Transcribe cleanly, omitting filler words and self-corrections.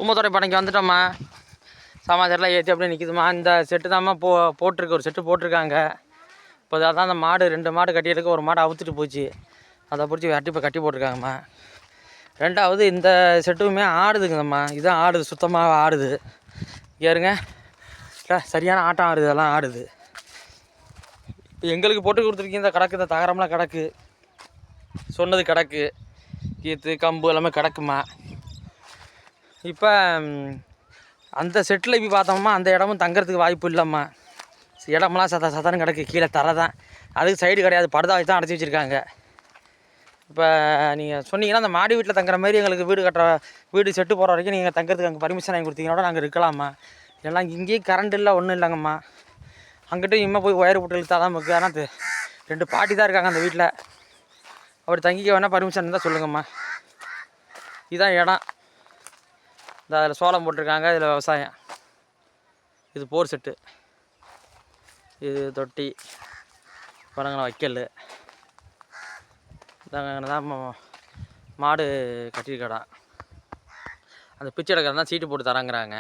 கும்பத்தோரை படைக்கு வந்துட்டோம்மா. சமாச்சாரம்லாம் ஏற்றி அப்படியே நிற்கிதுமா. இந்த செட்டு தாம்மா போட்டிருக்கு, ஒரு செட்டு போட்டிருக்காங்க. இப்போ அதான் அந்த மாடு 2 மாடு கட்டியிருக்கு, ஒரு மாடு அவுத்துட்டு போச்சு. அதை பிடிச்சி இப்போ கட்டி போட்டிருக்காங்கம்மா. 2வது இந்த செட்டுமே ஆடுதுங்கம்மா. இதுதான் ஆடுது, சுத்தமாக ஆடுது. ஏறுங்க, சரியான ஆட்டம் ஆடுது, அதெல்லாம் ஆடுது. இப்போ எங்களுக்கு போட்டு கொடுத்துருக்கீங்க இந்த கிடக்கு, இந்த தகரம்லாம் கிடக்கு, சொன்னது கிடக்கு, கீத்து கம்பு எல்லாமே கிடக்குமா. இப்போ அந்த செட்டில் போய் பார்த்தோம்மா, அந்த இடமும் தங்குறதுக்கு வாய்ப்பு இல்லைம்மா. இடமெல்லாம் சதான்னு கிடக்கு, கீழே தரை தான், அதுக்கு சைடு கிடையாது, படுதா வச்சு தான் அடைச்சி வச்சுருக்காங்க. இப்போ நீங்கள் சொன்னீங்கன்னா அந்த மாடி வீட்டில் தங்குற மாதிரி எங்களுக்கு வீடு செட்டு போகிற வரைக்கும் நீங்கள் தங்குறதுக்கு அங்கே பர்மிஷன் வாங்கி கொடுத்தீங்கன்னா நாங்கள் இருக்கலாமா. எல்லாம் இங்கேயும் கரண்ட் இல்லை, ஒன்றும் இல்லைங்கம்மா. அங்கிட்டும் இம்மா போய் ஒயர் போட்டு இழுத்தா தான் முக்கியம். ஆனால் 2 பாட்டி தான் இருக்காங்க அந்த வீட்டில். அப்படி தங்கிக்க வேணால் பர்மிஷன் இருந்தால் சொல்லுங்கம்மா. இதுதான் இடம். இந்த அதில் சோளம் போட்டிருக்காங்க, இதில் விவசாயம். இது போர் செட்டு, இது தொட்டி, பழங்களை வைக்கல். தான் மாடு கட்டியிருக்கடா. அந்த பிச்சை எடுக்கிறதா சீட்டு போட்டு தராங்கிறாங்க.